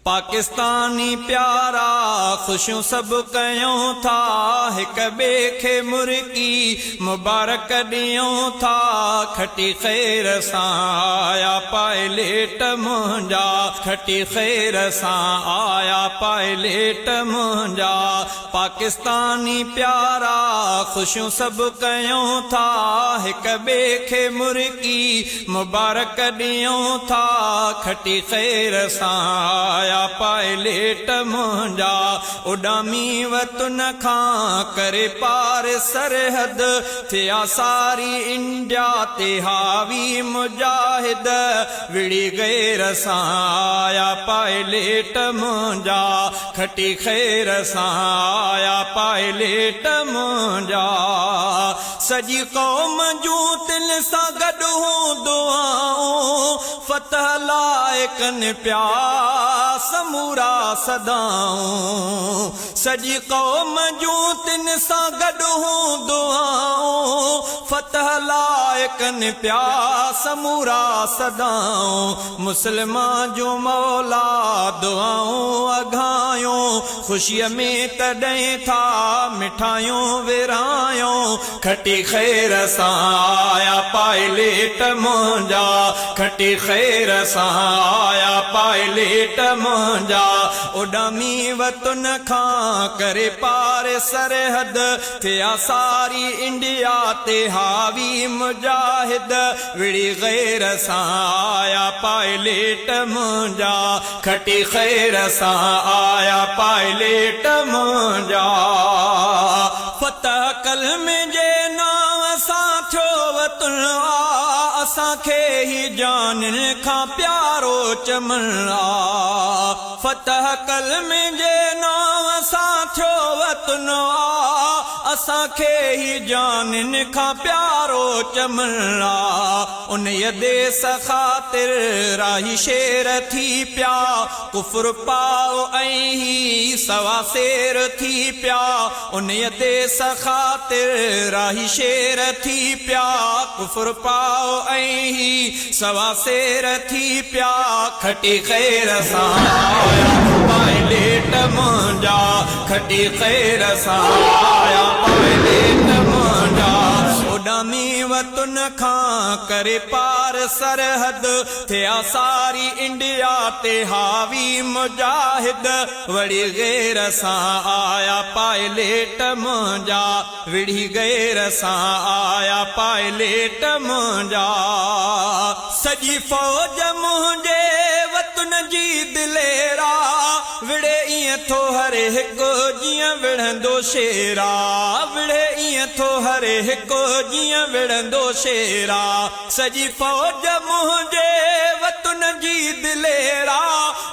पाकिस्तानी प्यारा खुशियों सब कयों था, हिक ॿिए खे मुर्की मुबारक ॾियूं था। खटी ख़ैर सां आया पायलट मुंहिंजा, खटी ख़ैर सां आया पायलट मुंहिंजा। पाकिस्तानी प्यारा खुशियों सब कयों था, हिक ॿिए खे मुर्की मुबारक ॾियूं था। खटी ख़ैर सां आया पायलट मुंहिंजा, उॾामी वतन खां करे पार सरहद, थिया सारी इंडिया ते हावी मुजाहिद। विड़ी गैर सां आया पायलट मुंहिंजा, खटी ख़ैर सां आया पायलट मुंहिंजा। सॼी क़ौम जूं तिल सां गॾु हूं दुआऊं, फतह लाइ कनि पिया समूरा सदाऊं। सॼी क़ौम जूं तिन सां गॾु हूं दुआऊं, फतह लाइ कनि पिया समूरा सदाऊं। मुस्लमान जो मौला दुआऊं अघायूं, ख़ुशीअ में तॾहिं था मिठायूं विरायूं। खटी ख़ैर सां आया पायलट मुंहिंजा, खटी ख़ैर सां आया पायलट मुंहिंजा। उॾामी वतन खां करे पार सरहद, थिया सारी इंडिया ते हावी मुजाहिद। विड़ी गैर सां आया पायलट मुंहिंजा, खटी ख़ैर सां आया पायलट मुंहिंजा। फतह कलमे जे नाम सां थियो वतन आ, असांखे ही जान खां प्यारो चमन आ। फतह कलमे जे नाम सां थियो वतन आ, असांखे ही जान खां प्यारो चमन आ। उन देस ख़ातिर राही शेर थी पिया, कुफर पाओ ऐं ही सवा शेर थी पिया। उन देस ख़ातिर राही शेर थी पिया, कुफर पाओ ऐं ही सवा शेर थी पिया। खटी ख़ैर सां आया पायलट मुंहिंजा, खटी ख़ैर सां आया पायलट मुंहिंजा। उॾामी वतन खां करे पार सरहद, थिया सारी इंडिया ते हावी मुजाहिद। वड़ी गैर सां आया पायलट मुंहिंजा, विड़ी गैर सां आया पायलट मुंहिंजा। सॼी फ़ौज मुंहिंजे वतन जी दिलेरा, विड़े ईअं थो हर हिकु जीअं विढ़ंदो शेरा। विड़े ईअं थो हर हिकु जीअं विढ़ंदो शेरा। सॼी फ़ौज मुंहिंजे वतन जी दिलेरा,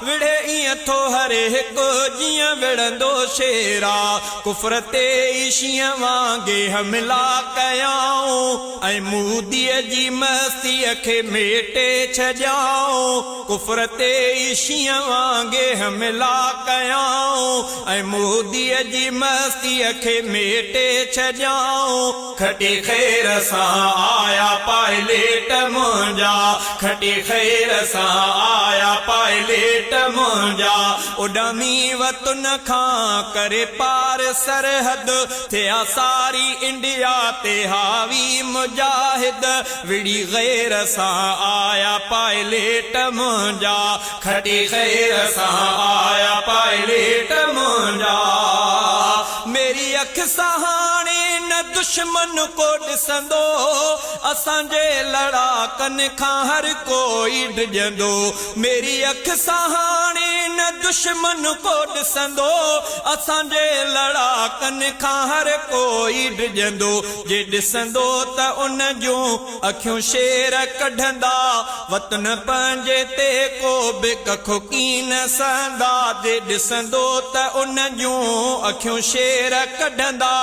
विड़े ईअं थो हर हिकु जीअं विढ़ंदो शेरा। कुफर ते ईशीअ वांगे हमला कयाऊं, ऐं मूदीअ जी मस्तीअ खे मेटे छॾियाऊं। कुफर ते ईशीअ वांगे हमला कयाऊं, ऐं मूदीअ जी मस्तीअ खे मेटे छॾियाऊं। खटी ख़ैर सां आया पायलट मुंहिंजा, खटी ख़ैर सां आया पायलट मुंहिंजा। उॾामी वतन खां करे पार सरहद, थिया सारी इंडिया ते हावी मुजाहिद। विड़ी गैर सां आया पायलट मुंहिंजा, खटी ख़ैर सां आया पायलट मुंहिंजा। मेरी अख सां हाणे न दुश्मन को ॾिसंदो, असांजे लड़ाकनि खां हर कोई डिॼंदो। मेरी अख सां हाणे न दुश्मन को ॾिसंदो, असांजे लड़ाकनि खां हर कोई डिॼंदो। जे ॾिसंदो त उन जूं अखियूं शेर कढंदा, वतन पंहिंजे ते को बि कखो कीन सहंदा। जे ॾिसंदो त उन जूं अखियूं शेर कढंदा,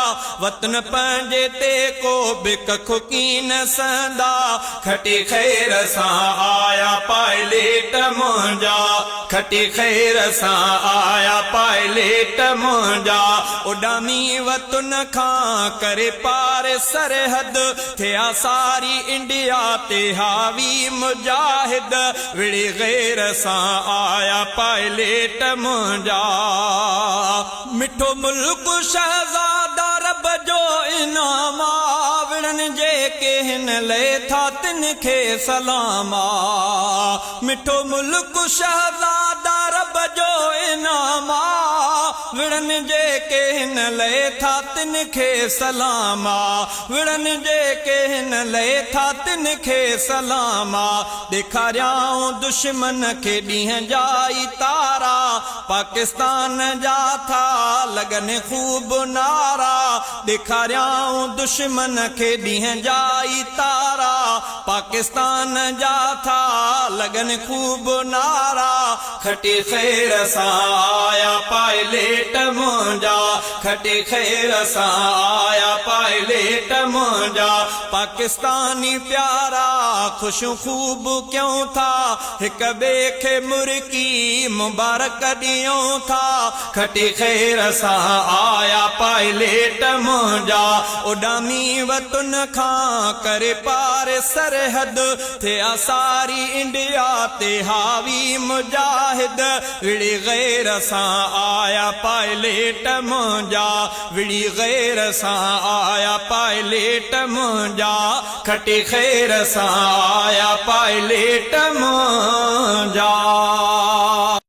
वतन पंहिंजे जे ते को बि कख कीन संदा खटी खैर सां आया पायलेट मुंहिंजा खटी खैर सां आया पायलेट मुंहिंजा उॾामी वतन खां करे पार सरहद थिया सारी इंडिया ते हावी मुजाहिद विड़ी गैर सां आया पायलेट मुंहिंजा मिठो मुल्क शहज़ादा रब जो इनामा विड़न जेके हिन लए था तिन खे सलामा मिठो मुल्क शहज़ादा रब जो इनामा विड़न जेके हिन लए था तिन खे सलामा विड़न जेके हिन लए था तिन खे सलामा ॾेखारियाऊं दुश्मन खे ॾींहं जा ई तारा पाकिस्तान जा था लॻनि ख़ूब नारा ॾेखारियाऊं दुश्मन खे ॾींहं जा ई तारा पाकिस्तान जा था लॻनि ख़ूब नारा खटी खैर सां आया पायलेट मुंहिंजा खटी खैर सां आया पायलेट मुंहिंजा पाकिस्तानी प्यारा ख़ुशियूं ख़ूब कयूं था हिक ॿिए खे मुर्की मुबारक ॾियूं था खटी खैर सां आया पायलेट मुंहिंजा उॾामी वतन खां करे पार सरहद थिया सारी इंडिया ते हावी मुजाहिद विड़ी गैर सां आया पायलेट मुंहिंजा विड़ी गैर सां आया पायलेट मुंहिंजा खटी खैर सां आया पायलेट मुंहिंजा